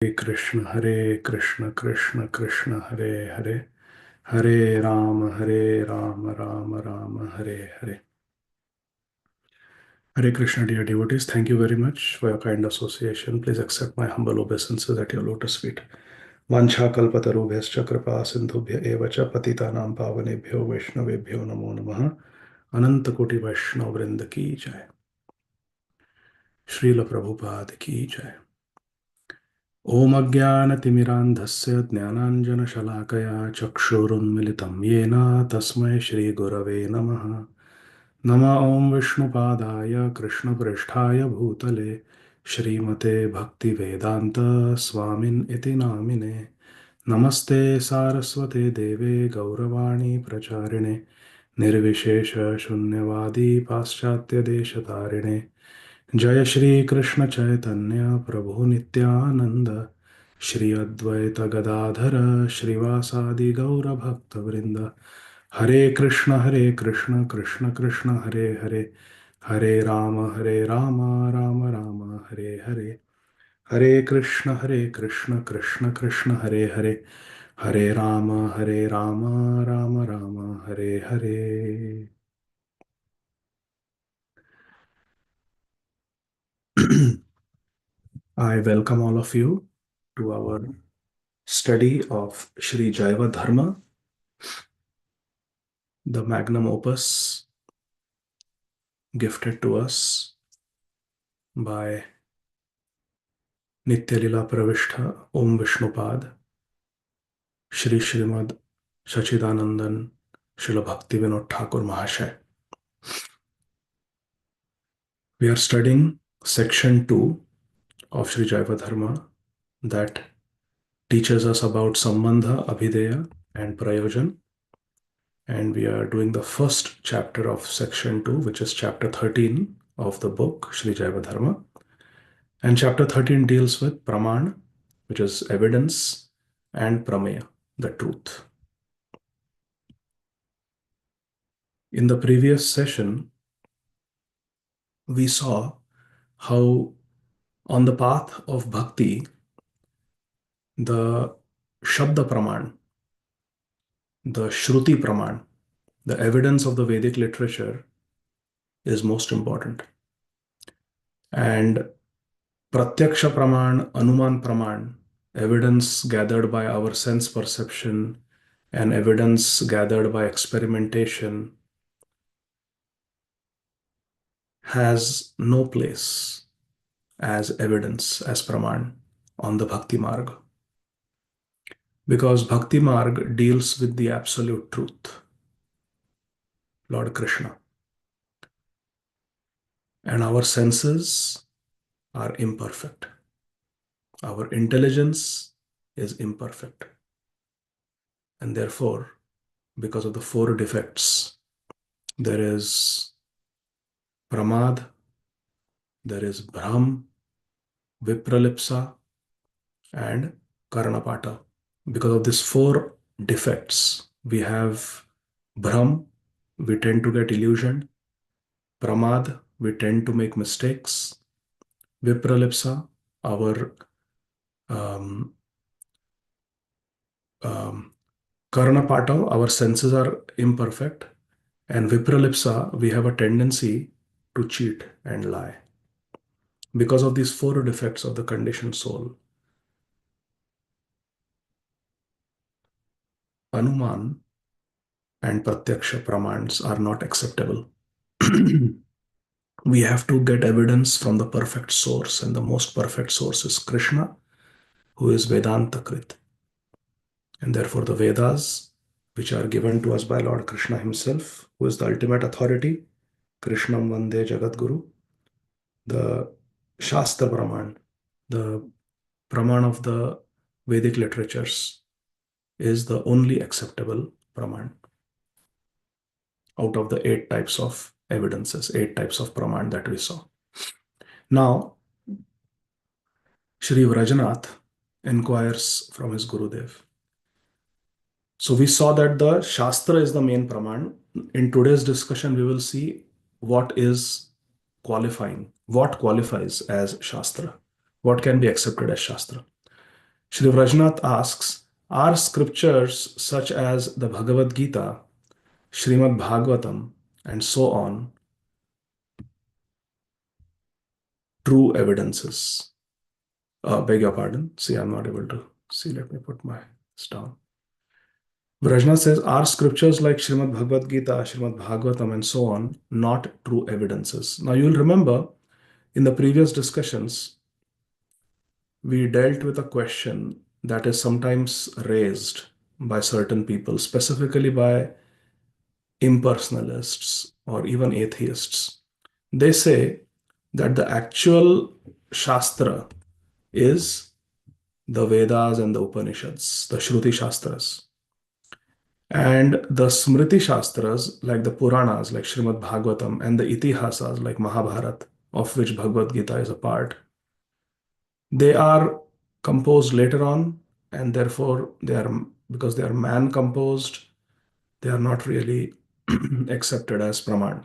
Hare Krishna, Krishna Krishna, Hare Hare, Hare Rama, Rama Rama, Hare Hare. Hare Krishna, dear devotees, thank you very much for your kind association. Please accept my humble obeisances at your lotus feet. Vancha kalpatarubhyascha kripa sindhubhya eva cha patitanam pavanebhyo vaishnavebhyo namo namaha. Ananta koti Vaishnava vrinda ki jai. Srila Prabhupada ki jai. ॐ अज्ञानतिमिरान्धस्य ज्ञानाञ्जनशलाकया चक्षुरुन्मिलितं येन तस्मै श्रीगुरवे नमः। नमः ॐ विष्णुपादाय कृष्णपृष्ठाय भूतले श्रीमते भक्तिवेदान्त स्वामिन् इति नामिने। नमस्ते सारस्वते देवे गौरवाणी प्रचारिणे निर्विशेष शून्यवादी पाश्चात्यदेशतारिणे। जय श्री कृष्ण चैतन्य प्रभु नित्यानंद श्री अद्वैत गदाधर श्रीवासादि गौर भक्त वृंद। हरे कृष्ण कृष्ण कृष्ण हरे हरे, हरे राम राम राम हरे हरे। हरे कृष्ण कृष्ण कृष्ण हरे हरे, हरे Ram Ram Ram Hare Hare. I welcome all of you to our study of Sri Jaiva Dharma, the magnum opus gifted to us by Nityalila Pravishtha Om Vishnupad Shri Srimad Sachidanandan Srila Bhaktivinoda Thakur Mahashay. We are studying section 2 of Sri Jaiva Dharma that teaches us about Sambandha, Abhideya and Prayojan. And we are doing the first chapter of section 2, which is chapter 13 of the book Sri Jaiva Dharma. And chapter 13 deals with Praman, which is evidence, and Prameya, the truth. In the previous session, we saw how on the path of bhakti, the Shabda Praman, the Shruti Praman, the evidence of the Vedic literature is most important. And Pratyaksha Praman, Anuman Praman, evidence gathered by our sense perception and evidence gathered by experimentation, has no place as evidence, as Praman on the Bhakti Marg. Because Bhakti Marg deals with the absolute truth, Lord Krishna. And our senses are imperfect. Our intelligence is imperfect. And therefore, because of the four defects, there is Pramad, there is Brahm, Vipralipsa, and Karnapata. Because of these four defects, we have Brahm, we tend to get illusioned. Pramad, we tend to make mistakes. Vipralipsa, our Karnapata, our senses are imperfect. And Vipralipsa, we have a tendency to cheat and lie. Because of these four defects of the conditioned soul, Anuman and Pratyaksha Pramans are not acceptable. We have to get evidence from the perfect source, and the most perfect source is Krishna, who is Vedanta Krit. And therefore, the Vedas, which are given to us by Lord Krishna himself, who is the ultimate authority, Krishnam Vande Jagat Guru, the Shastra Praman, the Praman of the Vedic literatures, is the only acceptable Praman out of the 8 types of evidences, 8 types of Praman that we saw. Now, Shri Vrajanath inquires from his Gurudev. So we saw that the Shastra is the main Praman. In today's discussion, we will see what is qualifying, what qualifies as Shastra, what can be accepted as Shastra. Shri Vrajnath asks, are scriptures such as the Bhagavad Gita, Srimad Bhagavatam, and so on true evidences? Beg your pardon. See, I'm not able to see. Let me put my this down. Vrajnath says, are scriptures like Srimad Bhagavad Gita, Srimad Bhagavatam, and so on not true evidences? Now, you'll remember in the previous discussions, we dealt with a question that is sometimes raised by certain people, specifically by impersonalists or even atheists. They say that the actual Shastra is the Vedas and the Upanishads, the Shruti Shastras. And the Smriti Shastras, like the Puranas, like Srimad Bhagavatam, and the Itihasas, like Mahabharata, of which Bhagavad Gita is a part, they are composed later on, and therefore they are, because they are man composed, they are not really accepted as Praman.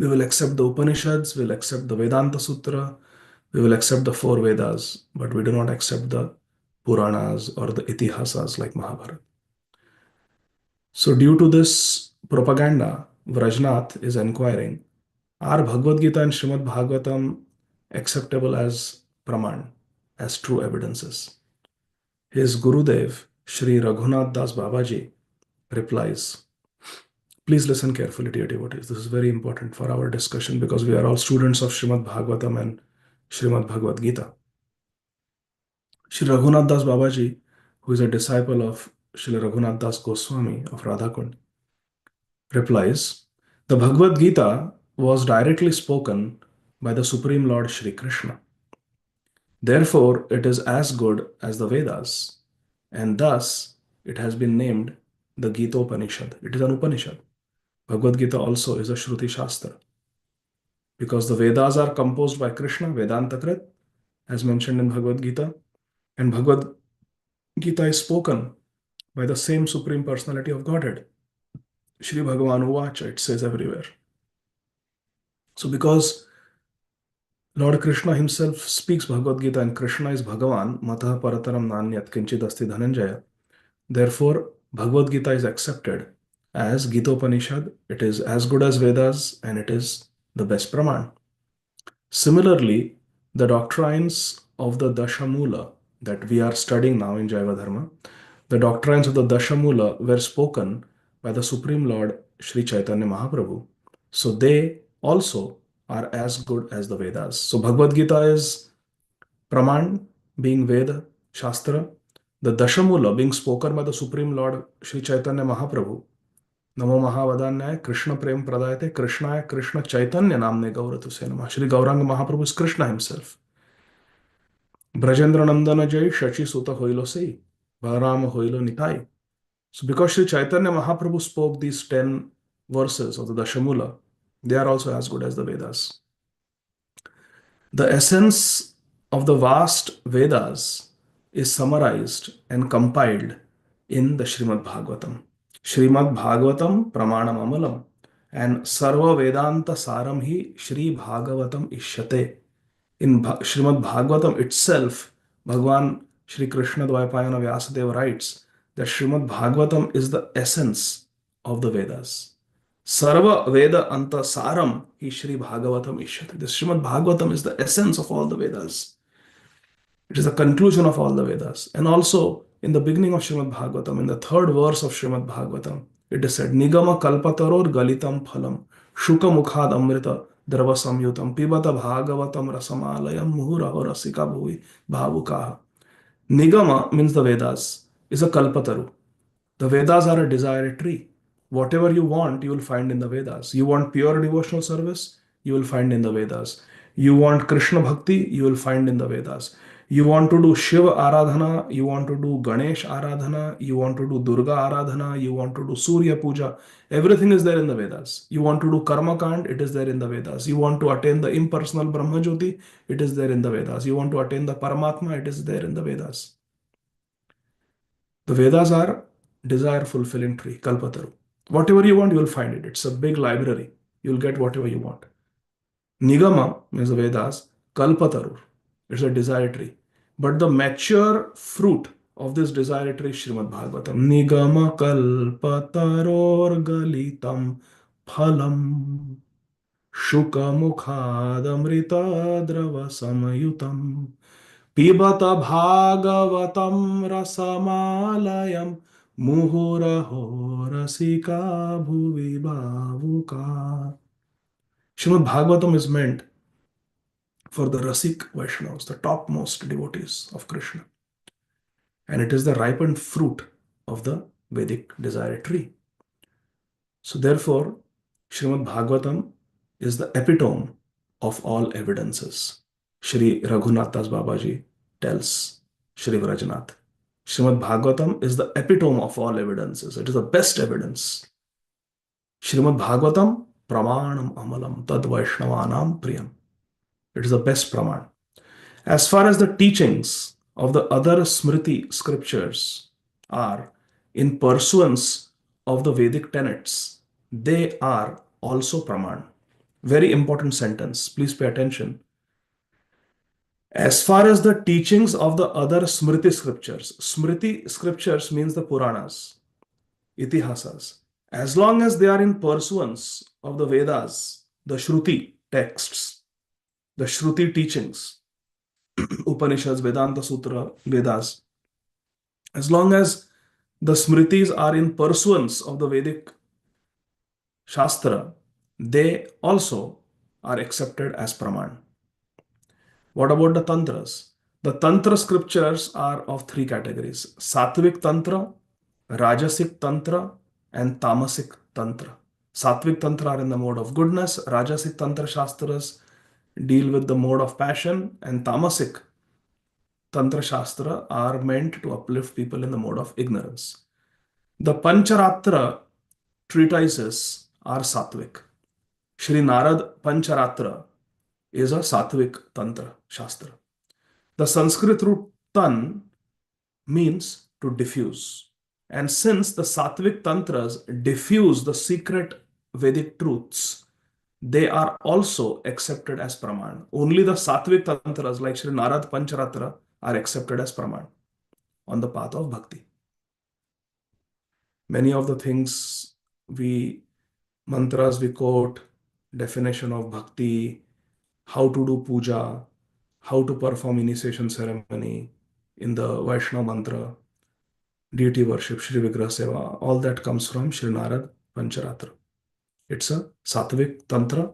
We will accept the Upanishads, we'll accept the Vedanta Sutra, we will accept the four Vedas, but we do not accept the Puranas or the Itihasas like Mahabharata. So, due to this propaganda, Vrajnath is inquiring, are Bhagavad Gita and Srimad Bhagavatam acceptable as Praman, as true evidences? His Gurudev, Sri Raghunath Das Babaji, replies, please listen carefully, dear devotees. This is very important for our discussion because we are all students of Srimad Bhagavatam and Srimad Bhagavad Gita. Sri Raghunath Das Babaji, who is a disciple of Sri Raghunath Das Goswami of Radhakund, replies, the Bhagavad Gita was directly spoken by the Supreme Lord Shri Krishna. Therefore, it is as good as the Vedas, and thus it has been named the Gita Upanishad. It is an Upanishad. Bhagavad Gita also is a Shruti Shastra. Because the Vedas are composed by Krishna, Vedanta Krit, as mentioned in Bhagavad Gita, and Bhagavad Gita is spoken by the same Supreme Personality of Godhead. Shri Bhagavan Uvacha, it says everywhere. So because Lord Krishna himself speaks Bhagavad Gita and Krishna is Bhagavan, Matah Parataram Nanyat Kinchid Asti Dhananjaya, therefore Bhagavad Gita is accepted as Gita Upanishad. It is as good as Vedas and it is the best Praman. Similarly, the doctrines of the Dashamula that we are studying now in Jaiva Dharma, the doctrines of the Dashamula were spoken by the Supreme Lord Sri Chaitanya Mahaprabhu. So they also are as good as the Vedas. So Bhagavad Gita is Praman, being Veda, Shastra, the Dashamula being spoken by the Supreme Lord Sri Chaitanya Mahaprabhu. Namo Mahavadanyaya Krishna Prem Pradayate Krishnaya Krishna Chaitanya Namne Gauratuse Namah. Shri Gauranga Mahaprabhu is Krishna himself. Brajendra Nandana Jai Shachi Suta Hoilo Sei Bharama Hoilo Nitai. So because Sri Chaitanya Mahaprabhu spoke these 10 verses of the Dashamula, they are also as good as the Vedas. The essence of the vast Vedas is summarized and compiled in the Srimad Bhagavatam. Srimad Bhagavatam Pramanam Amalam and Sarva Vedanta Saram hi Shri Bhagavatam Ishyate. In Srimad Bhagavatam itself, Bhagavan Shri Krishna Dvaipayana Vyasadeva writes that Srimad Bhagavatam is the essence of the Vedas. Sarva Veda Anta Saram hi Shri Bhagavatam Ishyate. The Srimad Bhagavatam is the essence of all the Vedas. It is the conclusion of all the Vedas. And also, in the beginning of Srimad Bhagavatam, in the third verse of Srimad Bhagavatam, it is said, Nigama kalpataror galitam phalam, shuka mukhad amrita drava samyutam, pibata bhagavatam rasamalayam, muhuraho rasika bhuvi bhavukaha. Nigama means the Vedas, is a kalpataru. The Vedas are a desire tree. Whatever you want, you will find in the Vedas. You want pure devotional service, you will find in the Vedas. You want Krishna Bhakti, you will find in the Vedas. You want to do Shiva Aradhana, you want to do Ganesh Aradhana, you want to do Durga Aradhana, you want to do Surya Puja. Everything is there in the Vedas. You want to do Karma Kand, it is there in the Vedas. You want to attain the impersonal Brahma Jyoti, it is there in the Vedas. You want to attain the Paramatma, it is there in the Vedas. The Vedas are desire fulfilling tree, Kalpataru. Whatever you want, you will find it. It's a big library. You will get whatever you want. Nigama means the Vedas, Kalpataru. It's a desire tree. But the mature fruit of this desire tree is Srimad Bhagavatam. Nigama kalpataror galitam phalam शुकमुखादमृतद्रव समयुतम् पिबत भागवतं रसमालयं मुहुरहो रसिका भुवि भावुका. Srimad Bhagavatam is meant for the Rasik Vaishnavas, the topmost devotees of Krishna. And it is the ripened fruit of the Vedic desire tree. So therefore, Srimad Bhagavatam is the epitome of all evidences. Shri Raghunath Das Babaji tells Shri Vrajanath. Srimad Bhagavatam is the epitome of all evidences. It is the best evidence. Srimad Bhagavatam pramanam amalam tad vaishnavanam priyam. It is the best praman. As far as the teachings of the other Smriti scriptures are in pursuance of the Vedic tenets, they are also praman. Very important sentence. Please pay attention. As far as the teachings of the other Smriti scriptures means the Puranas, Itihasas. As long as they are in pursuance of the Vedas, the Shruti texts, the Shruti teachings, Upanishads, Vedanta Sutra, Vedas, as long as the Smritis are in pursuance of the Vedic Shastra, they also are accepted as Praman. What about the Tantras? The Tantra scriptures are of three categories: Satvik Tantra, Rajasic Tantra, and Tamasic Tantra. Satvik Tantra are in the mode of goodness, Rajasic Tantra Shastras deal with the mode of passion, and Tamasic Tantra Shastra are meant to uplift people in the mode of ignorance. The Pancharatra treatises are Satvik. Shri Narad Pancharatra is a Satvik Tantra Shastra. The Sanskrit root tan means to diffuse. And since the Satvik Tantras diffuse the secret Vedic truths, they are also accepted as Praman. Only the Satvik Tantras like Shri Narad Pancharatra are accepted as Praman on the path of Bhakti. Many of the things mantras we quote, definition of Bhakti, how to do puja, how to perform initiation ceremony in the Vaishnava mantra, deity worship, Shri Vigraha Seva, all that comes from Shri Narad Pancharatra. It's a Satvik Tantra.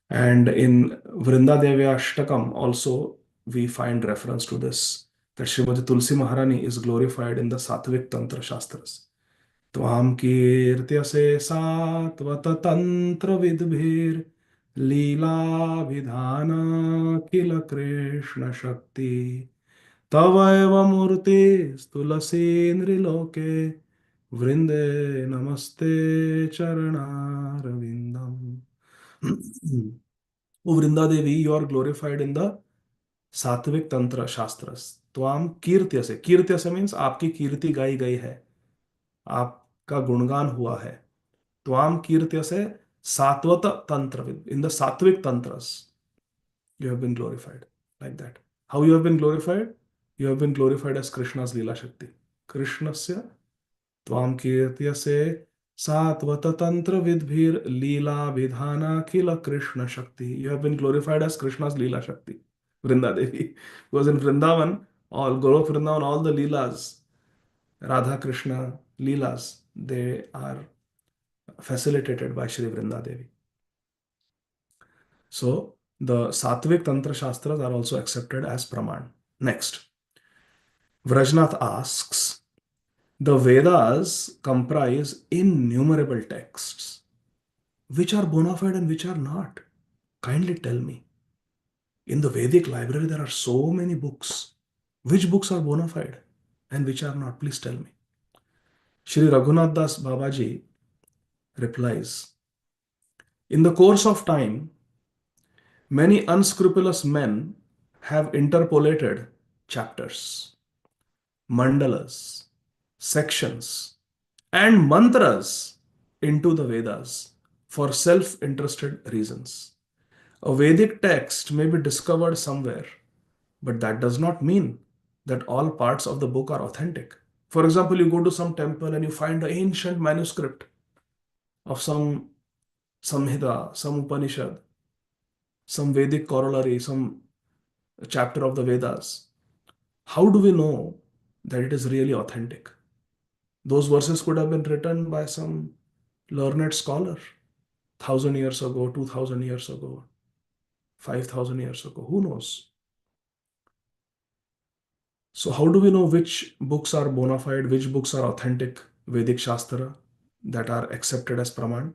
And in Vrindadevi Ashtakam also we find reference to this, that Srimati Tulsi Maharani is glorified in the Satvik Tantra Shastras. Tvam kirtyase satvata tantra vidbhir Leela vidhana kila Krishna Shakti Tavaiva murti stulasi nriloke Vrinde namaste charana ravindam. O Vrinda Devi, you are glorified in the Satvik Tantra Shastras. Tvam kirtyase. Kirtyase means आपकी कीर्ति गाई गई है, आपका गुणगान हुआ है. Tvam kirtyase satvata tantravid. In the Satvik Tantras, you have been glorified like that. How you have been glorified? You have been glorified as Krishna's Leela Shakti. Krishnasya tvam kirtyase satvata tantra vidbhir Leela vidhana kila Krishna Shakti. You have been glorified as Krishna's Leela Shakti. Vrinda Devi. Because in Vrindavan, all Golok Vrindavan, all the Leelas, Radha Krishna Leelas, they are facilitated by Shri Vrinda Devi. So the Satvik Tantra Shastras are also accepted as Praman. Next, Vrajnath asks, the Vedas comprise innumerable texts. Which are bona fide and which are not? Kindly tell me. In the Vedic library, there are so many books. Which books are bona fide and which are not? Please tell me. Shri Raghunath Das Babaji replies, in the course of time, many unscrupulous men have interpolated chapters, mandalas, sections, and mantras into the Vedas for self-interested reasons. A Vedic text may be discovered somewhere, but that does not mean that all parts of the book are authentic. For example, you go to some temple and you find an ancient manuscript of some Samhita, some Upanishad, some Vedic corollary, some chapter of the Vedas. How do we know that it is really authentic? Those verses could have been written by some learned scholar 1,000 years ago, 2,000 years ago, 5,000 years ago. Who knows? So, how do we know which books are bona fide, which books are authentic Vedic Shastra that are accepted as Praman?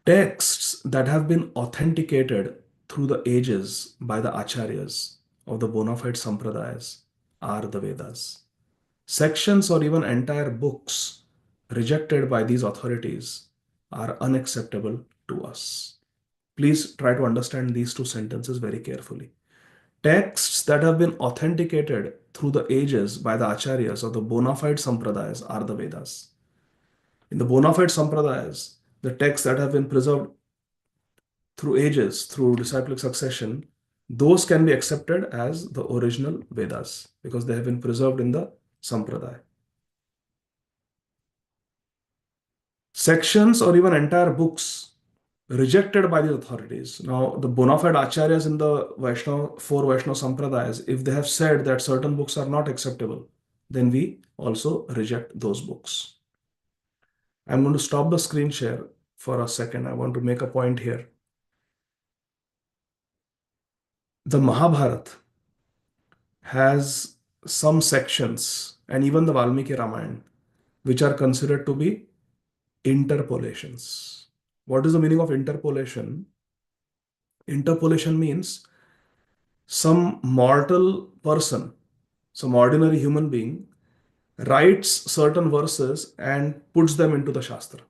Texts that have been authenticated through the ages by the acharyas of the bona fide sampradayas are the Vedas. Sections or even entire books rejected by these authorities are unacceptable to us. Please try to understand these two sentences very carefully. Texts that have been authenticated through the ages by the acharyas of the bona fide sampradayas are the Vedas. In the bona fide sampradayas, the texts that have been preserved through ages, through disciplic succession, those can be accepted as the original Vedas because they have been preserved in the sampradaya. Sections or even entire books rejected by the authorities. Now, the bona fide acharyas in the Vaishnava, four Vaishnava sampradayas, if they have said that certain books are not acceptable, then we also reject those books. I'm going to stop the screen share for a second. I want to make a point here. The Mahabharata has some sections, and even the Valmiki Ramayana, which are considered to be interpolations. What is the meaning of interpolation? Interpolation means some mortal person, some ordinary human being, writes certain verses and puts them into the Shastra.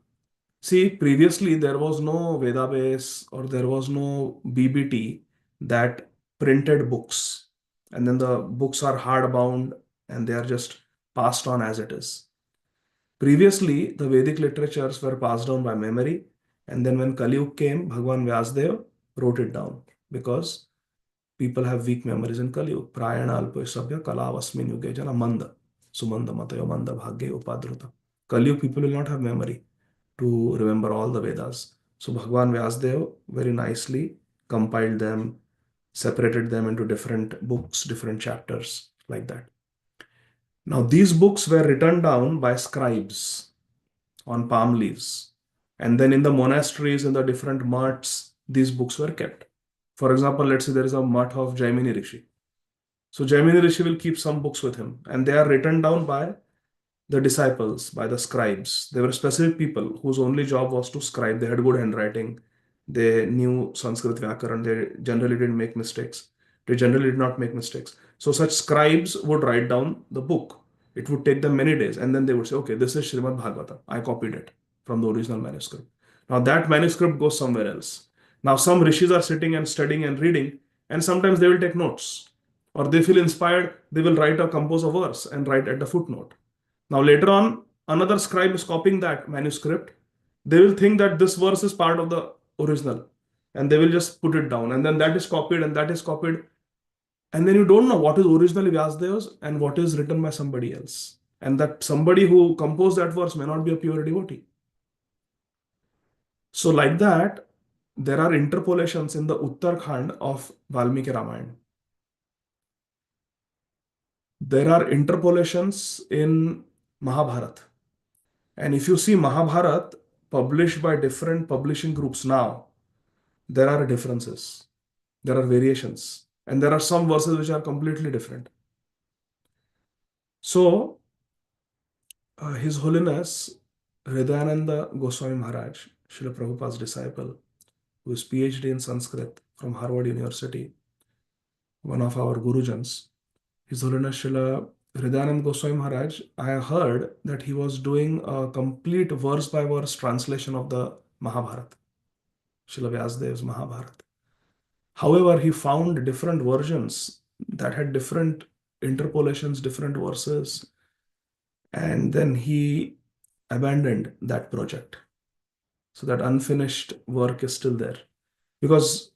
See, previously there was no Vedabase or there was no BBT that printed books, and then the books are hardbound and they are just passed on as it is. Previously, the Vedic literatures were passed down by memory, and then when Kali Yuga came, Bhagwan Vyasdev wrote it down because people have weak memories in Kali Yuga. Prayana alpo sabya kalavasmin yuge jana manda sumanda matayo manda bhagye upadruta. Kali Yuga people will not have memory to remember all the Vedas. So Bhagwan Vyasdev very nicely compiled them, separated them into different books, different chapters, like that. Now, these books were written down by scribes on palm leaves. And then in the monasteries, in the different mats, these books were kept. For example, let's say there is a mat of Jaimini Rishi. So Jaimini Rishi will keep some books with him, and they are written down by the disciples, by the scribes. They were specific people whose only job was to scribe. They had good handwriting. They knew Sanskrit Vyakaran. They generally didn't make mistakes. They generally did not make mistakes. So such scribes would write down the book. It would take them many days. And then they would say, okay, this is Srimad Bhagavatam. I copied it from the original manuscript. Now that manuscript goes somewhere else. Now some rishis are sitting and studying and reading, and sometimes they will take notes. Or they feel inspired, they will write or compose a verse and write at the footnote. Now later on, another scribe is copying that manuscript. They will think that this verse is part of the original, and they will just put it down. And then that is copied and that is copied. And then you don't know what is originally Vyasdev's and what is written by somebody else. And that somebody who composed that verse may not be a pure devotee. So like that, there are interpolations in the Uttarakhand of Valmiki Ramayana. There are interpolations in Mahabharata. And if you see Mahabharata published by different publishing groups now, there are differences, there are variations, and there are some verses which are completely different. So, His Holiness Hridayananda Goswami Maharaj, Srila Prabhupada's disciple, who is PhD in Sanskrit from Harvard University, one of our Gurujans, His Holiness Srila Hridayananda Goswami Maharaj, I heard that he was doing a complete verse by verse translation of the Mahabharata, Srila Vyasdev's Mahabharata. However, he found different versions that had different interpolations, different verses, and then he abandoned that project. So that unfinished work is still there. Because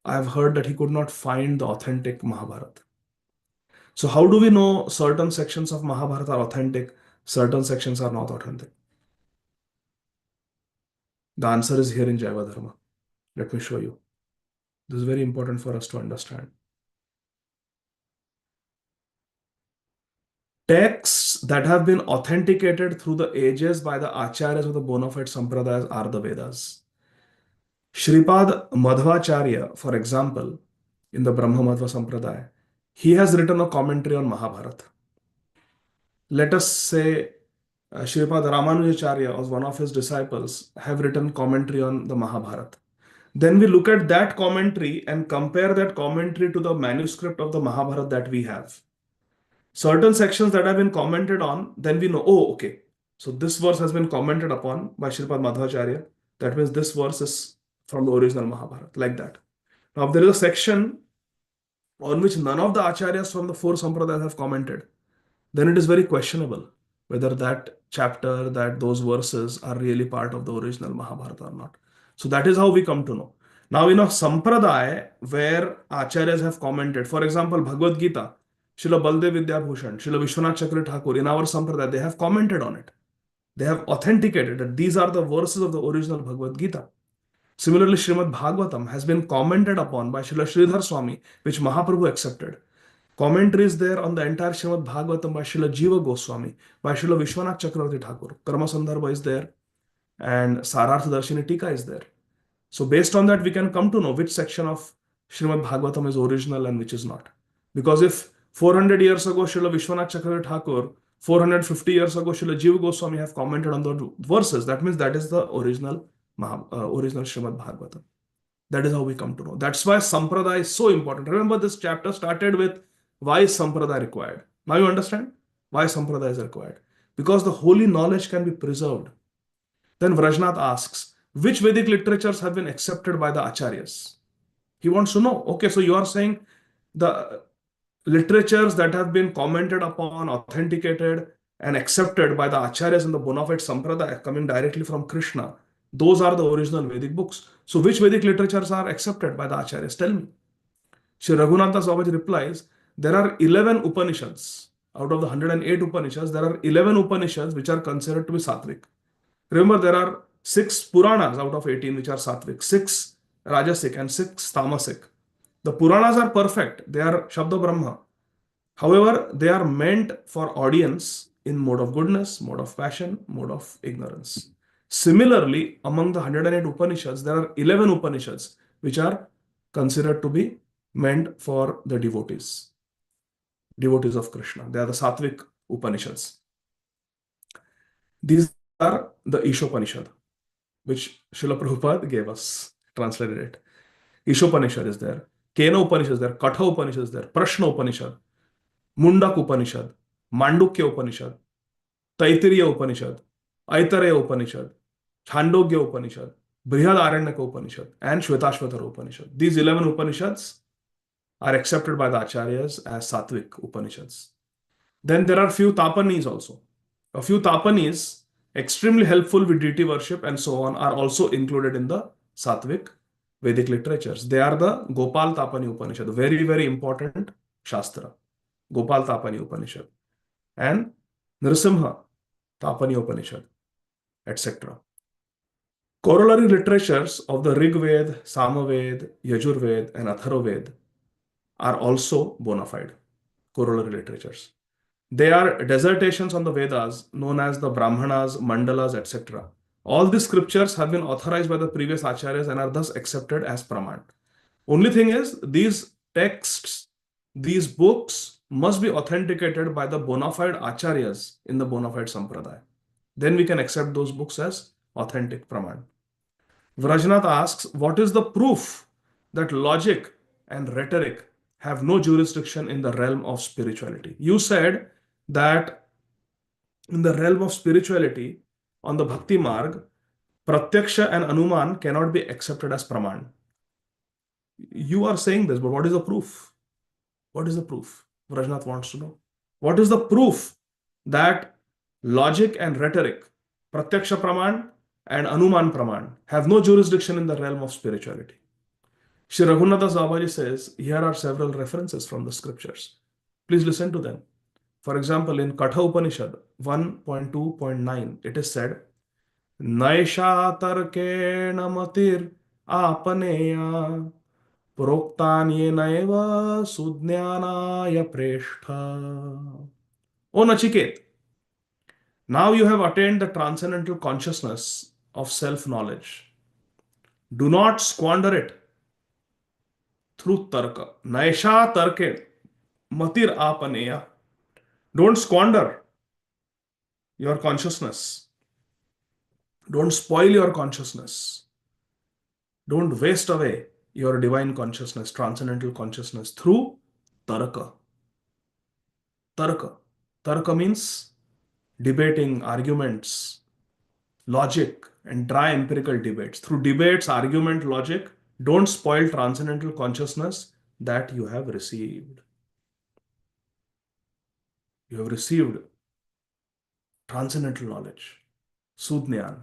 I've heard that he could not find the authentic Mahabharata. So how do we know certain sections of Mahabharata are authentic, certain sections are not authentic? The answer is here in Jaiva Dharma. Let me show you. This is very important for us to understand. Texts that have been authenticated through the ages by the acharyas of the bona fide sampradayas are the Vedas. Shripad Madhvacharya, for example, in the Brahma Madhva Sampradaya, he has written a commentary on Mahabharata. Let us say Shripad Ramanujacharya, as one of his disciples, have written commentary on the Mahabharata. Then we look at that commentary and compare that commentary to the manuscript of the Mahabharata that we have. Certain sections that have been commented on, then we know, oh, okay, so this verse has been commented upon by Shripad Madhvacharya. That means this verse is from the original Mahabharata, like that. Now, if there is a section on which none of the acharyas from the four sampradayas have commented, then it is very questionable whether that chapter, that those verses are really part of the original Mahabharata or not. So that is how we come to know. Now, in a sampradaya where acharyas have commented, for example, Bhagavad Gita, Srila Baldev Vidyabhushan, Srila Vishwanath Chakra Thakur, in our sampradaya, they have commented on it. They have authenticated that these are the verses of the original Bhagavad Gita. Similarly, Srimad Bhagavatam has been commented upon by Srila Sridhar Swami, which Mahaprabhu accepted. Commentaries there on the entire Srimad Bhagavatam by Srila Jiva Goswami, by Srila Vishwanath Chakravarti Thakur. Karma Sandarbha is there, and Sarartha Darshini Tika is there. So based on that, we can come to know which section of Srimad Bhagavatam is original and which is not. Because if 400 years ago Srila Vishwanath Chakravarti Thakur, 450 years ago Srila Jiva Goswami have commented on the verses, that means that is the original Srimad Bhagavatam. That is how we come to know. That's why Sampradaya is so important. Remember, this chapter started with why is Sampradaya required? Now you understand why Sampradaya is required. Because the holy knowledge can be preserved. Then Vrajnath asks, which Vedic literatures have been accepted by the acharyas? He wants to know. Okay, so you are saying the literatures that have been commented upon, authenticated, and accepted by the acharyas in the bona fide sampradaya coming directly from Krishna, those are the original Vedic books. So which Vedic literatures are accepted by the acharyas? Tell me. Sri Raghunatha Swamiji replies, there are 11 Upanishads. Out of the 108 Upanishads, there are 11 Upanishads which are considered to be Sattvic. Remember, there are 6 Puranas out of 18 which are Sattvic, 6 Rajasic and 6 Tamasic. The Puranas are perfect. They are Shabda Brahma. However, they are meant for audience in mode of goodness, mode of passion, mode of ignorance. Similarly, among the 108 Upanishads, there are 11 Upanishads which are considered to be meant for the devotees of Krishna. They are the Sattvic Upanishads. These are the Ishopanishad, which Srila Prabhupada gave us, translated it. Ishopanishad is there. Kena Upanishad is there. Katha Upanishad is there. Prashna Upanishad. Mundak Upanishad. Mandukya Upanishad. Taittiriya Upanishad. Aitareya Upanishad. Chandogya Upanishad. Brihad Aranyaka Upanishad. And Shvetashvatara Upanishad. These 11 Upanishads are accepted by the acharyas as Sattvic Upanishads. Then there are few Tapanis also. A few Tapanis, extremely helpful with deity worship and so on, are also included in the Sattvic Vedic literatures. They are the Gopal Tapani Upanishad, very, very important Shastra. Gopal Tapani Upanishad. And Nrsimha Tapani Upanishad, etc. Corollary literatures of the Rig Ved, Samaved, Yajurved, and Atharvaved are also bona fide corollary literatures. They are dissertations on the Vedas known as the Brahmanas, Mandalas, etc. All these scriptures have been authorized by the previous acharyas and are thus accepted as Praman. Only thing is, these texts, these books must be authenticated by the bona fide acharyas in the bona fide sampradaya. Then we can accept those books as authentic Praman. Vrajnath asks, what is the proof that logic and rhetoric have no jurisdiction in the realm of spirituality? You said that in the realm of spirituality, on the Bhakti Marg, Pratyaksha and Anuman cannot be accepted as Praman. You are saying this, but what is the proof? What is the proof? Vrajnath wants to know. What is the proof that logic and rhetoric, Pratyaksha Praman and Anuman Praman, have no jurisdiction in the realm of spirituality? Shri Raghunathas Babaji says, here are several references from the scriptures. Please listen to them. For example, in Katha Upanishad 1.2.9, it is said, Naisha tarkena matir apaneya proktanyenaiva sudnyanaya preshtha. O Nachiket, now you have attained the transcendental consciousness of self-knowledge. Do not squander it through tarka. Naisha tarke matir apaneya. Don't squander your consciousness. Don't spoil your consciousness. Don't waste away your divine consciousness, transcendental consciousness through tarka. Tarka. Tarka means debating, arguments, logic, and dry empirical debates. Through debates, argument, logic, don't spoil transcendental consciousness that you have received. You have received transcendental knowledge, Sudnyan.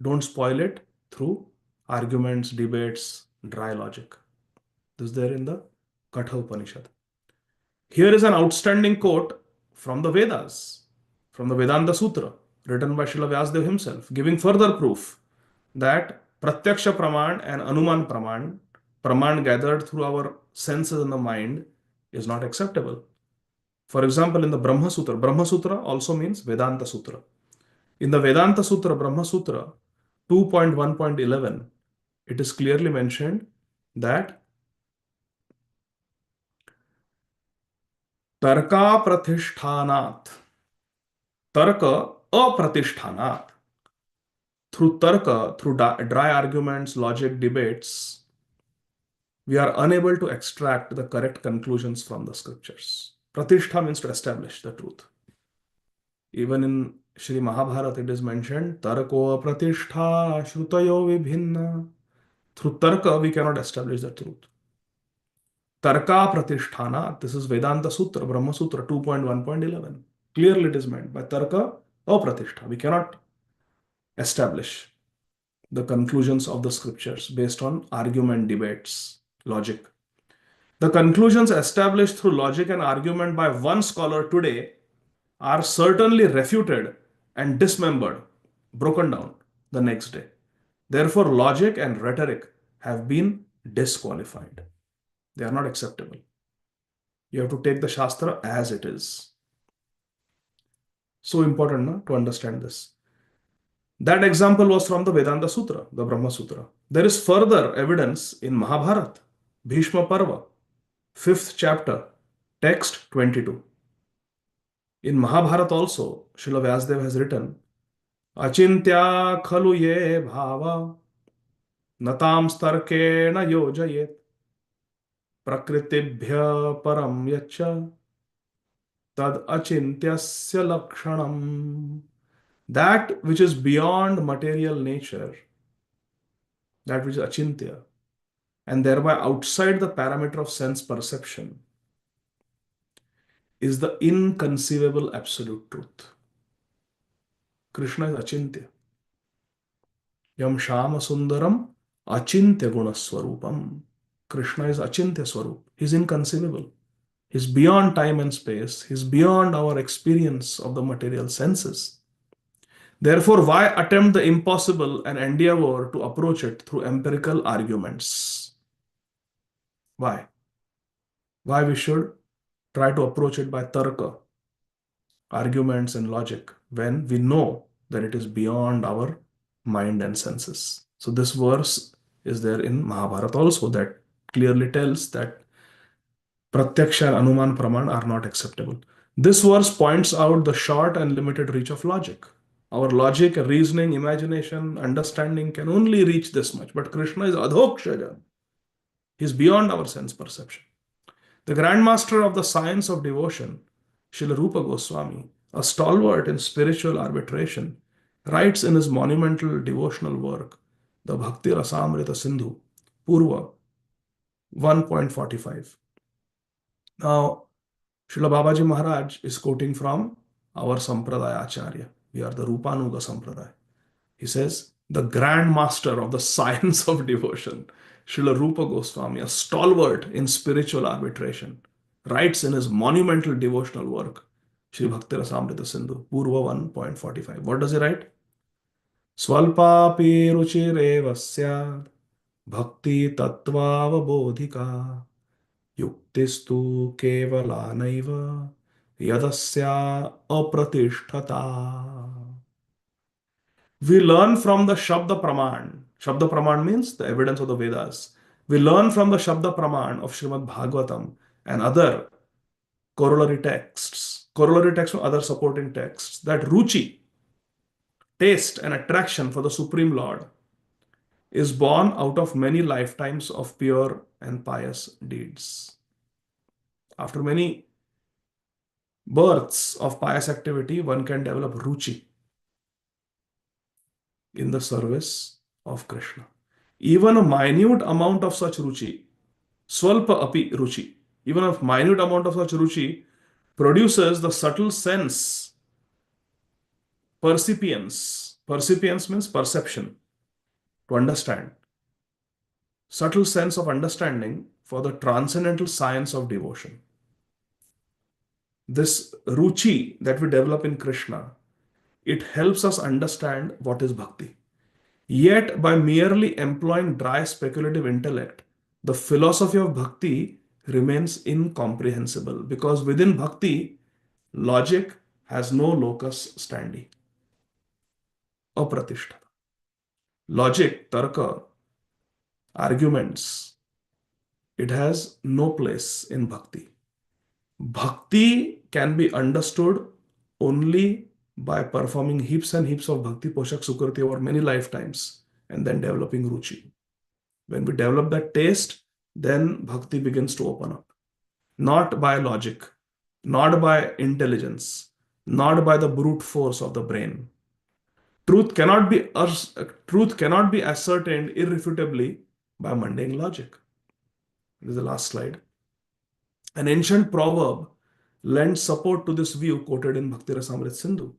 Don't spoil it through arguments, debates, dry logic. This is there in the Katha Upanishad. Here is an outstanding quote from the Vedas, from the Vedanta Sutra, written by Srila Vyasadeva himself, giving further proof that Pratyaksha Praman and Anuman Praman, Praman gathered through our senses and the mind, is not acceptable. For example, in the Brahma Sutra also means Vedanta Sutra. In the Vedanta Sutra, Brahma Sutra 2.1.11, it is clearly mentioned that Tarka Pratishthanat, Tarka Apratishtanat. Through tarka, through dry arguments, logic, debates, we are unable to extract the correct conclusions from the scriptures. Pratishtha means to establish the truth. Even in Sri Mahabharata, it is mentioned, Tarko Pratishtha Shrutayo Vibhinna. Through tarka, we cannot establish the truth. Tarka Pratisthana, this is Vedanta Sutra, Brahma Sutra 2.1.11. Clearly it is meant by tarka or pratishtha. We cannot establish the conclusions of the scriptures based on argument, debates, logic. The conclusions established through logic and argument by one scholar today are certainly refuted and dismembered, broken down the next day. Therefore, logic and rhetoric have been disqualified. They are not acceptable. You have to take the Shastra as it is. So important no, to understand this. That example was from the Vedanta Sutra, the Brahma Sutra. There is further evidence in Mahabharata, Bhishma Parva, 5th chapter, text 22. In Mahabharata also, Srila Vyasadeva has written, Achintya khalu ye bhava, natam starkena yojayet, prakritibhya param yacha, tad achintyasya lakshanam. That which is beyond material nature, that which is achintya, and thereby outside the parameter of sense perception, is the inconceivable absolute truth. Krishna is achintya. Yam Shama Sundaram achintya guna swarupam. Krishna is achintya swarup. He is inconceivable. He is beyond time and space. He is beyond our experience of the material senses. Therefore, why attempt the impossible and endeavor to approach it through empirical arguments? Why? Why we should try to approach it by tarka, arguments and logic, when we know that it is beyond our mind and senses. So this verse is there in Mahabharata also that clearly tells that Pratyaksha and Anuman Praman are not acceptable. This verse points out the short and limited reach of logic. Our logic, reasoning, imagination, understanding can only reach this much. But Krishna is adhokshaja. He is beyond our sense perception. The Grand Master of the science of devotion, Srila Rupa Goswami, a stalwart in spiritual arbitration, writes in his monumental devotional work, the Bhakti Rasamrita Sindhu, Purva 1.45. Now, Srila Babaji Maharaj is quoting from our Sampradaya Acharya. We are the Rupanuga Sampradaya. He says, the Grand Master of the science of devotion, Srila Rupa Goswami, a stalwart in spiritual arbitration, writes in his monumental devotional work, Sri Bhakti Rasamrita Sindhu, Purva 1.45. What does he write? Swalpapi ruchireva syad bhakti tattvavabodhika yuktistu kevalanaiva yadasya apratishthata. We learn from the Shabda Praman. Shabda Praman means the evidence of the Vedas. We learn from the Shabda Praman of Srimad Bhagavatam and other corollary texts from other supporting texts, that ruchi, taste and attraction for the Supreme Lord, is born out of many lifetimes of pure and pious deeds. After many births of pious activity, one can develop ruchi in the service of Krishna. Even a minute amount of such ruchi, swalpa api ruchi, even a minute amount of such ruchi produces the subtle sense, percipience. Percipience means perception, to understand. Subtle sense of understanding for the transcendental science of devotion. This ruchi that we develop in Krishna, it helps us understand what is bhakti. Yet, by merely employing dry speculative intellect, the philosophy of bhakti remains incomprehensible, because within bhakti, logic has no locus standi. Apratishthata. Logic, tarka, arguments, it has no place in bhakti. Bhakti can be understood only by performing heaps and heaps of bhakti poshak sukriti over many lifetimes and then developing ruchi. When we develop that taste, then bhakti begins to open up. Not by logic, not by intelligence, not by the brute force of the brain. Truth cannot be ascertained irrefutably by mundane logic. This is the last slide. An ancient proverb lends support to this view quoted in Bhakti Rasamrita Sindhu.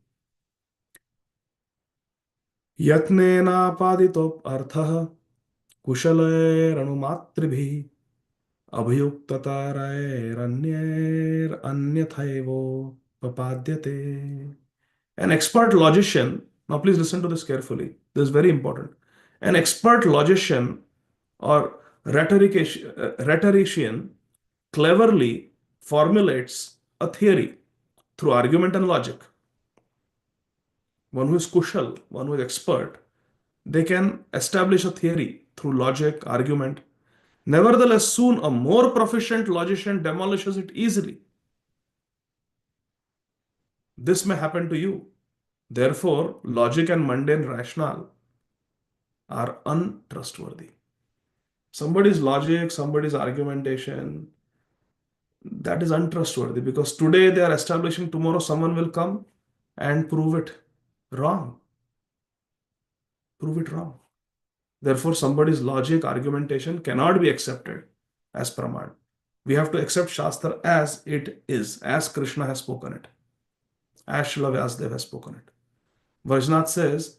Yatnenāpāditop arthaha kushalairanumatribhi abhayuktatarairanyairanyathaivo papadyate. An expert logician, now please listen to this carefully, this is very important. An expert logician or rhetorician cleverly formulates a theory through argument and logic. One who is kushal, one who is expert, they can establish a theory through logic, argument. Nevertheless, soon a more proficient logician demolishes it easily. This may happen to you. Therefore, logic and mundane rationale are untrustworthy. Somebody's logic, somebody's argumentation, that is untrustworthy, because today they are establishing, tomorrow someone will come and prove it wrong. Prove it wrong. Therefore, somebody's logic, argumentation cannot be accepted as praman. We have to accept Shastra as it is, as Krishna has spoken it, as Srila Vyasadeva has spoken it. Vajnath says,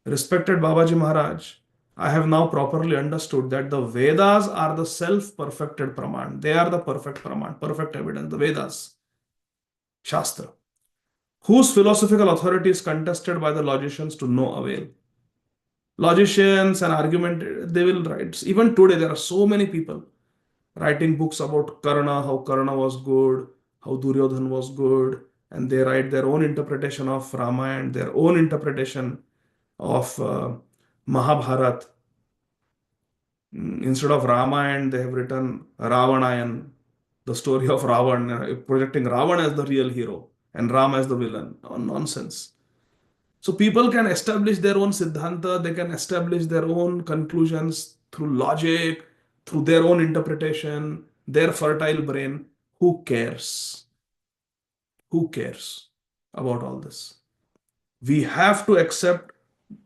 respected Babaji Maharaj, I have now properly understood that the Vedas are the self-perfected praman. They are the perfect praman, perfect evidence, the Vedas, Shastra, whose philosophical authority is contested by the logicians to no avail. Logicians and argument, they will write. Even today, there are so many people writing books about Karna, how Karna was good, how Duryodhan was good, and they write their own interpretation of Ramayana, their own interpretation of Mahabharata. Instead of Ramayana, they have written Ravanayan, the story of Ravan, projecting Ravan as the real hero and Ram as the villain. Oh, nonsense. So people can establish their own siddhanta, they can establish their own conclusions through logic, through their own interpretation, their fertile brain. Who cares? Who cares about all this? We have to accept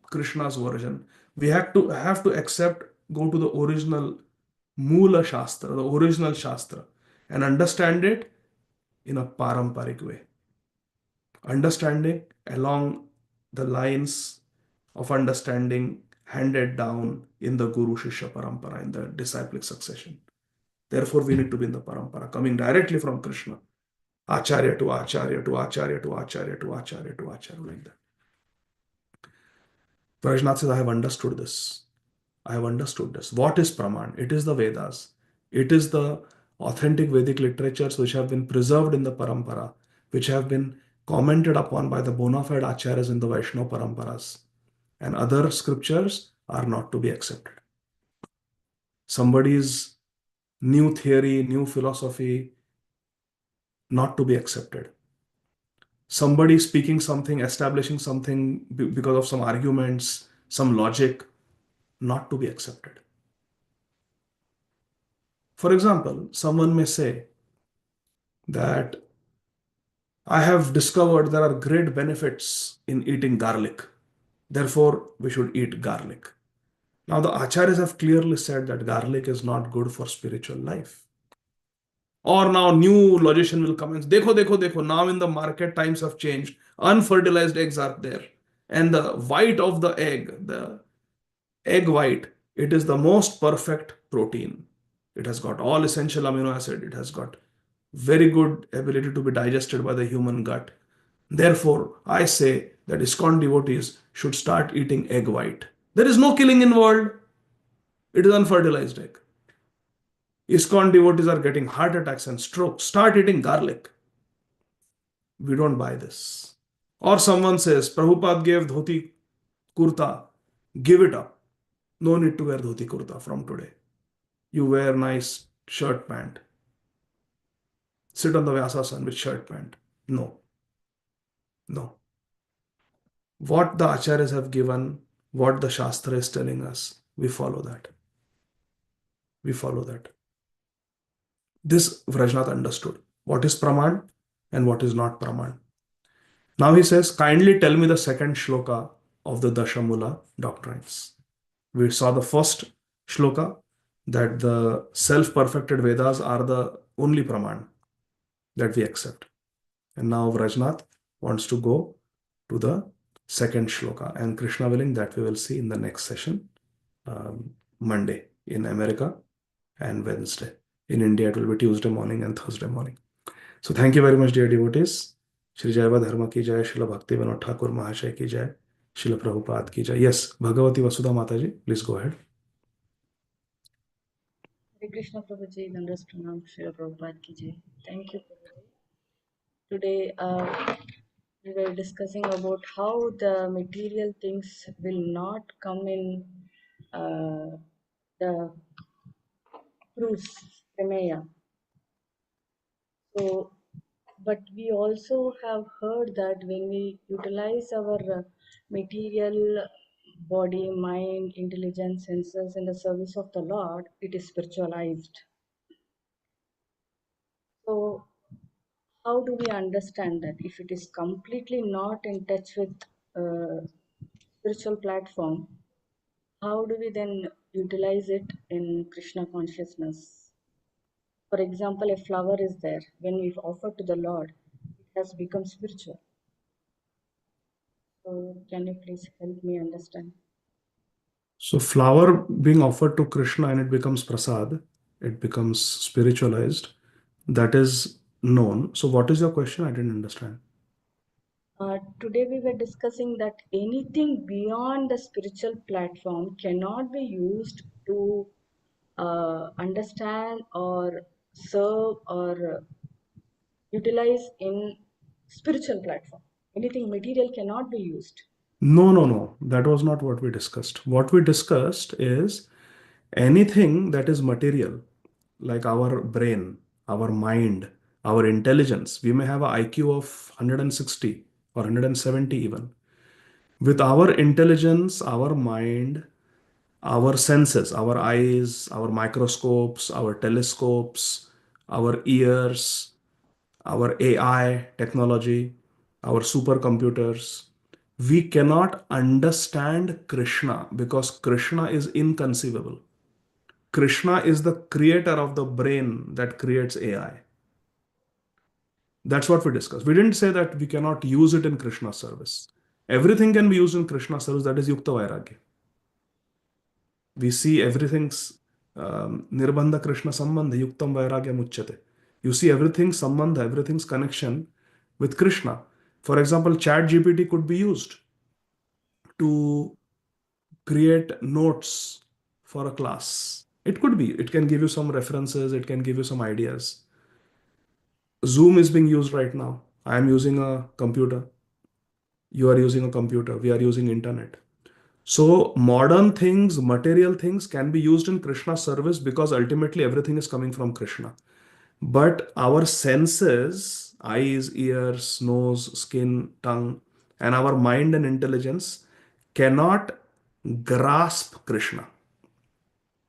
Krishna's version. We have to accept, go to the original Moola Shastra, the original Shastra, and understand it in a paramparik way. Understanding along the lines of understanding handed down in the Guru Shishya Parampara, in the disciplic succession. Therefore, we need to be in the Parampara, coming directly from Krishna. Acharya to Acharya to Acharya to Acharya to Acharya to Acharya, like that. Prajnath says, I have understood this. I have understood this. What is Praman? It is the Vedas. It is the authentic Vedic literatures which have been preserved in the Parampara, which have been commented upon by the bona fide Acharyas in the Vaishnava Paramparas. And other scriptures are not to be accepted. Somebody's new theory, new philosophy, not to be accepted. Somebody speaking something, establishing something because of some arguments, some logic, not to be accepted. For example, someone may say that I have discovered there are great benefits in eating garlic. Therefore, we should eat garlic. Now, the acharyas have clearly said that garlic is not good for spiritual life. Or now new logician will come and say, dekho, dekho, dekho, now in the market times have changed. Unfertilized eggs are there. And the white of the egg white, it is the most perfect protein. It has got all essential amino acid. It has got very good ability to be digested by the human gut. Therefore, I say that ISKCON devotees should start eating egg white. There is no killing involved. It is unfertilized egg. ISKCON devotees are getting heart attacks and strokes. Start eating garlic. We don't buy this. Or someone says, Prabhupada gave dhoti kurta. Give it up. No need to wear dhoti kurta from today. You wear nice shirt pant. Sit on the Vyasasana with shirt pant. No. No. What the acharyas have given, what the Shastra is telling us, we follow that. We follow that. This Vrajnath understood. What is Praman and what is not Praman. Now he says, kindly tell me the second shloka of the Dashamula doctrines. We saw the first shloka, that the self-perfected Vedas are the only Praman that we accept. And now Vrajnath wants to go to the second shloka, and Krishna willing, that we will see in the next session, Monday in America and Wednesday. In India, it will be Tuesday morning and Thursday morning. So thank you very much, dear devotees. Shri Jaiva Dharma ki jai, Srila Bhakti Vinod Thakur Mahashaya ki jai, Srila Prabhupada ki jai. Yes, Bhagavati Vasudha Mataji, please go ahead. Hare Krishna Prabhuji, Dandas Pranam, Srila Prabhupada ki jai. Thank you, Prabhuji. Today, we were discussing about how the material things will not come in the proofs, prameya. So, but we also have heard that when we utilize our material body, mind, intelligence, senses in the service of the Lord, it is spiritualized. So, how do we understand that if it is completely not in touch with spiritual platform, how do we then utilize it in Krishna consciousness? For example, a flower is there. When we offer to the Lord, it has become spiritual. So can you please help me understand? So flower being offered to Krishna and it becomes prasad, it becomes spiritualized, that is known. So what is your question? I didn't understand. Today we were discussing that anything beyond the spiritual platform cannot be used to understand or serve or utilize in spiritual platform. Anything material cannot be used. No. That was not what we discussed. What we discussed is anything that is material, like our brain, our mind, our intelligence. We may have an IQ of 160 or 170 even. With our intelligence, our mind, our senses, our eyes, our microscopes, our telescopes, our ears, our AI technology, our supercomputers, we cannot understand Krishna because Krishna is inconceivable. Krishna is the creator of the brain that creates AI. That's what we discussed. We didn't say that we cannot use it in Krishna service. Everything can be used in Krishna service, that is Yukta Vairagya. We see everything's nirbandha Krishna sambandha yuktam vairagya muchyate. You see everything's sambandha, everything's connection with Krishna. For example, Chat GPT could be used to create notes for a class. It could be. It can give you some references. It can give you some ideas. Zoom is being used right now. I am using a computer. You are using a computer. We are using internet. So modern things, material things can be used in Krishna's service because ultimately everything is coming from Krishna. But our senses, eyes, ears, nose, skin, tongue, and our mind and intelligence cannot grasp Krishna.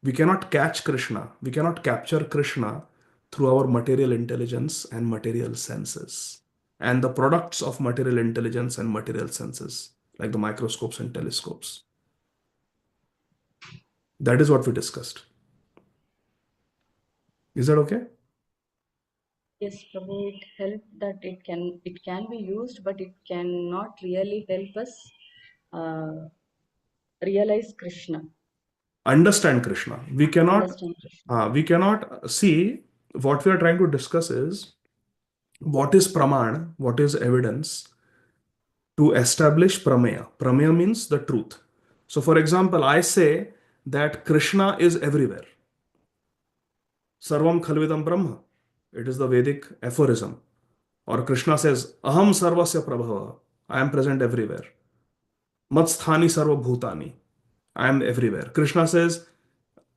We cannot catch Krishna. We cannot capture Krishna through our material intelligence and material senses. And the products of material intelligence and material senses, like the microscopes and telescopes. That is what we discussed. Is that okay? Yes, Prabhu, it helped that it can be used, but it cannot really help us realize Krishna, Understand Krishna. understand Krishna. We cannot see. What we are trying to discuss is what is praman, what is evidence to establish prameya. Prameya means the truth. So, for example, I say that Krishna is everywhere. Sarvam khalvidam brahma. It is the Vedic aphorism. Or Krishna says, Aham sarvasya prabhava. I am present everywhere. Matsthani sarva bhutani. I am everywhere. Krishna says,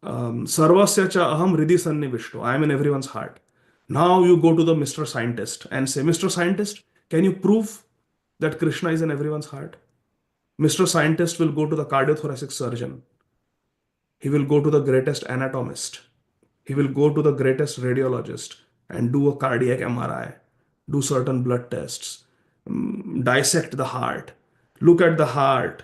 Sarvasya cha aham hridi sannivishto. I am in everyone's heart. Now you go to the Mr. Scientist and say, Mr. Scientist, can you prove that Krishna is in everyone's heart? Mr. Scientist will go to the cardiothoracic surgeon. He will go to the greatest anatomist. He will go to the greatest radiologist and do a cardiac MRI, do certain blood tests, dissect the heart, look at the heart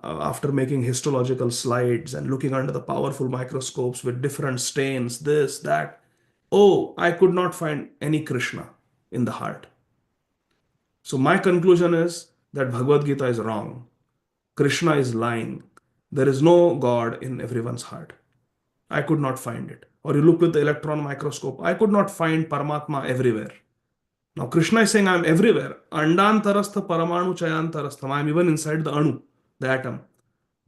after making histological slides and looking under the powerful microscopes with different stains, this, that. Oh, I could not find any Krishna in the heart. So my conclusion is that Bhagavad Gita is wrong. Krishna is lying. There is no God in everyone's heart. I could not find it. Or you look with the electron microscope, I could not find Paramatma everywhere. Now Krishna is saying I am everywhere. Andantarastha paramanu chayantarastham. I am even inside the anu, the atom.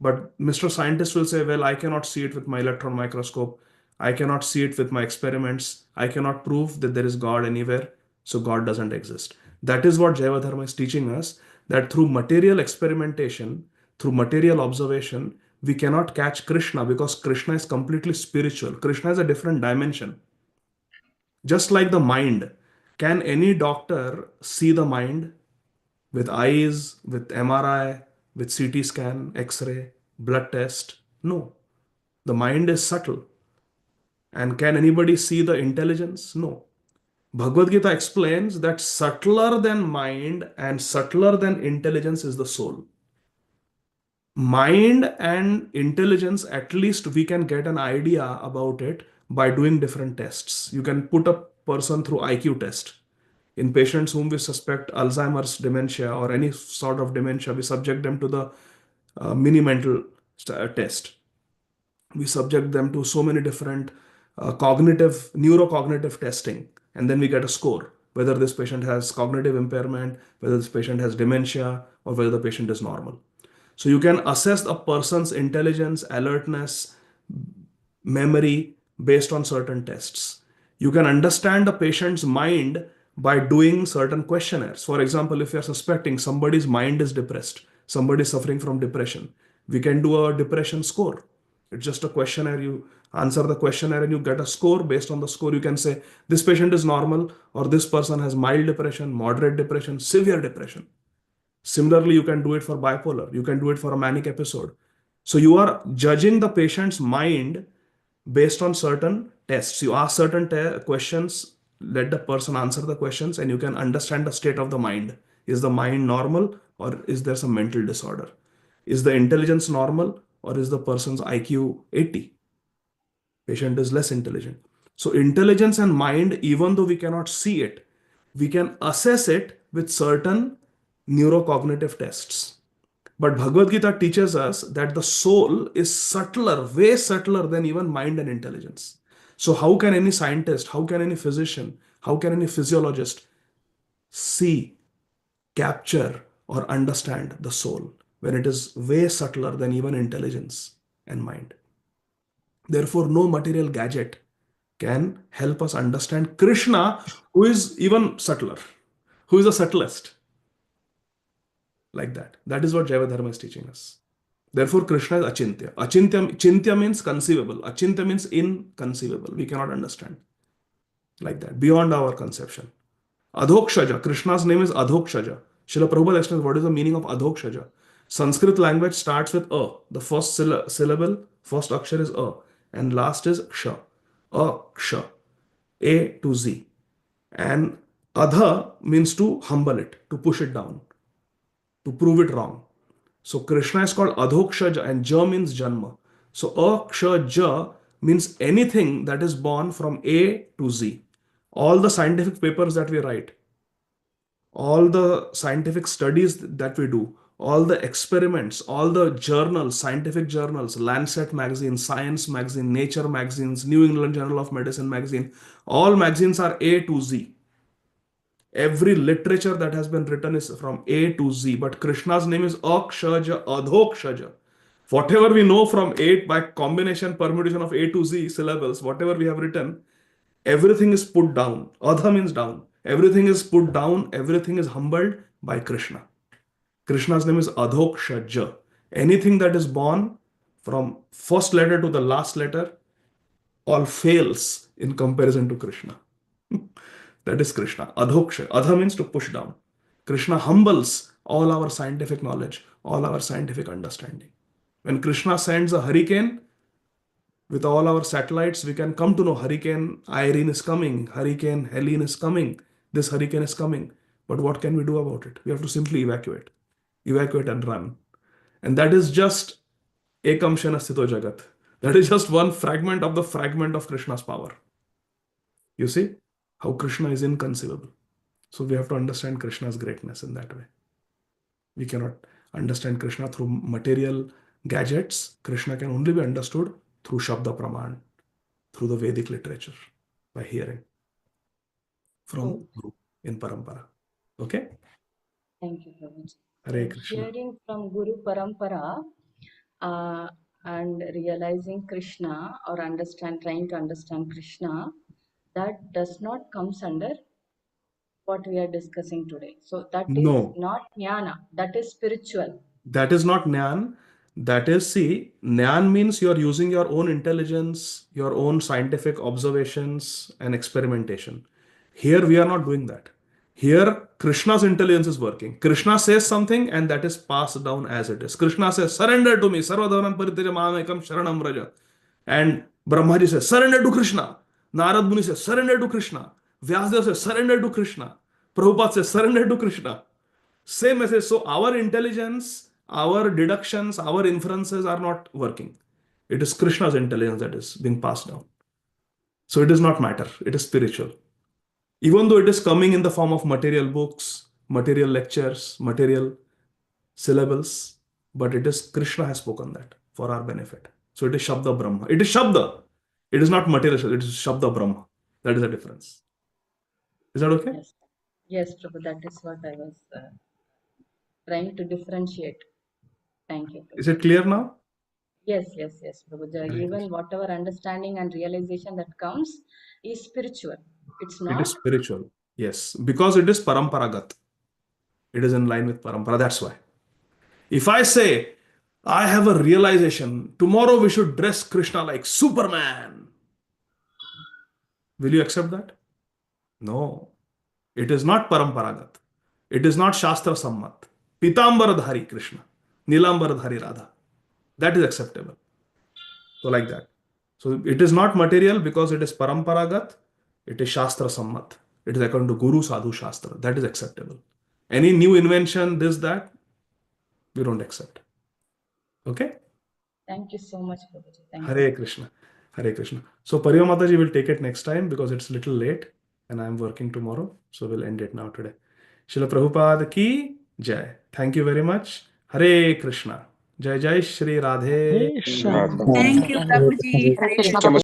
But Mr. Scientist will say, well, I cannot see it with my electron microscope. I cannot see it with my experiments. I cannot prove that there is God anywhere. So God doesn't exist. That is what Jaiva Dharma is teaching us, that through material experimentation, through material observation, we cannot catch Krishna because Krishna is completely spiritual. Krishna is a different dimension. Just like the mind. Can any doctor see the mind with eyes, with MRI, with CT scan, X-ray, blood test? No. The mind is subtle. And can anybody see the intelligence? No. Bhagavad Gita explains that subtler than mind and subtler than intelligence is the soul. Mind and intelligence, at least we can get an idea about it by doing different tests. You can put a person through IQ test. In patients whom we suspect Alzheimer's dementia or any sort of dementia, we subject them to the mini mental test. We subject them to so many different neurocognitive testing, and then we get a score whether this patient has cognitive impairment, whether this patient has dementia, or whether the patient is normal. So you can assess a person's intelligence, alertness, memory based on certain tests. You can understand a patient's mind by doing certain questionnaires. For example, if you're suspecting somebody's mind is depressed, somebody is suffering from depression, we can do a depression score. It's just a questionnaire. You answer the questionnaire and you get a score. Based on the score, you can say this patient is normal or this person has mild depression, moderate depression, severe depression. Similarly, you can do it for bipolar. You can do it for a manic episode. So you are judging the patient's mind based on certain tests. You ask certain questions, let the person answer the questions, and you can understand the state of the mind. Is the mind normal or is there some mental disorder? Is the intelligence normal or is the person's IQ 80? Patient is less intelligent. So intelligence and mind, even though we cannot see it, we can assess it with certain neurocognitive tests. But Bhagavad Gita teaches us that the soul is subtler, way subtler than even mind and intelligence. So, how can any scientist, how can any physician, how can any physiologist see, capture, or understand the soul when it is way subtler than even intelligence and mind? Therefore, no material gadget can help us understand Krishna, who is even subtler, who is the subtlest, like that. That is what Jaiva Dharma is teaching us. Therefore, Krishna is achintya. Chintya means conceivable. Achintya means inconceivable. We cannot understand, like that, beyond our conception. Adhokshaja. Krishna's name is Adhokshaja. Srila Prabhupada explains what is the meaning of Adhokshaja. Sanskrit language starts with A. The first syllable, first akshar is A, and last is Ksha. Ksha. A to Z. And Adha means to humble it, to push it down, to prove it wrong. So Krishna is called Adhokshaja, and Ja means Janma. So Akshaja means anything that is born from A to Z. All the scientific papers that we write, all the scientific studies that we do, all the experiments, all the journals, scientific journals, Lancet magazine, Science magazine, Nature magazines, New England Journal of Medicine magazine, all magazines are A to Z. Every literature that has been written is from A to Z, but Krishna's name is Akshaja, Adhokshaja. Whatever we know from A by combination, permutation of A to Z syllables, whatever we have written, everything is put down. Adha means down. Everything is put down, everything is humbled by Krishna. Krishna's name is Adhokshaja. Anything that is born from first letter to the last letter all fails in comparison to Krishna. That is Krishna. Adhoksha. Adha means to push down. Krishna humbles all our scientific knowledge, all our scientific understanding. When Krishna sends a hurricane, with all our satellites, we can come to know Hurricane Irene is coming, Hurricane Helene is coming, this hurricane is coming. But what can we do about it? We have to simply evacuate. Evacuate and run. And that is just Ekam Shana Sthito Jagat. That is just one fragment of Krishna's power. You see how Krishna is inconceivable. So we have to understand Krishna's greatness in that way. We cannot understand Krishna through material gadgets. Krishna can only be understood through Shabda Praman, through the Vedic literature, by hearing from Guru in Parampara. Okay? Thank you, Prabhuji. Hare Krishna. Hearing from Guru Parampara and realizing Krishna or trying to understand Krishna, that does not comes under what we are discussing today. So that is No. not jnana, that is spiritual. That is not Jnana. That is, see, Jnana means you are using your own intelligence, your own scientific observations and experimentation. Here we are not doing that. Here, Krishna's intelligence is working. Krishna says something and that is passed down as it is. Krishna says, surrender to me. Sarvadhavan parityaja mamekam sharanam vraja. And Brahmaji says, surrender to Krishna. Narad Muni says, surrender to Krishna. Vyasdev says, surrender to Krishna. Prabhupada says, surrender to Krishna. Same message. So our intelligence, our deductions, our inferences are not working. It is Krishna's intelligence that is being passed down. So it does not matter. It is spiritual. Even though it is coming in the form of material books, material lectures, material syllables, but it is Krishna has spoken that for our benefit. So it is Shabda Brahma. It is Shabda. It is not material. It is Shabda Brahma. That is the difference. Is that okay? Yes, yes, Prabhu. That is what I was trying to differentiate. Thank you, Prabhu. Is it clear now? Yes, Prabhu. Even whatever understanding and realization that comes is spiritual. It's It not. is spiritual. Yes, because it is paramparagat. It is in line with parampara. That's why. If I say, I have a realization, tomorrow we should dress Krishna like Superman, will you accept that? No. It is not paramparagat. It is not Shastra Sammat. Pitambaradhari Krishna. Nilambaradhari Radha. That is acceptable. So like that. So it is not material because it is paramparagat. It is Shastra Sammat. It is according to Guru Sadhu Shastra. That is acceptable. Any new invention, this, that, we don't accept. Okay? Thank you so much, Prabhuji. Thank you. Hare Krishna. Hare Krishna. So Pariva Mataji will take it next time because it's a little late and I'm working tomorrow. So we'll end it now today. Srila Prabhupada ki Jai. Thank you very much. Hare Krishna. Jai Jai Shri Radhe. Hare Krishna. Thank you, Prabhuji. Hare Krishna.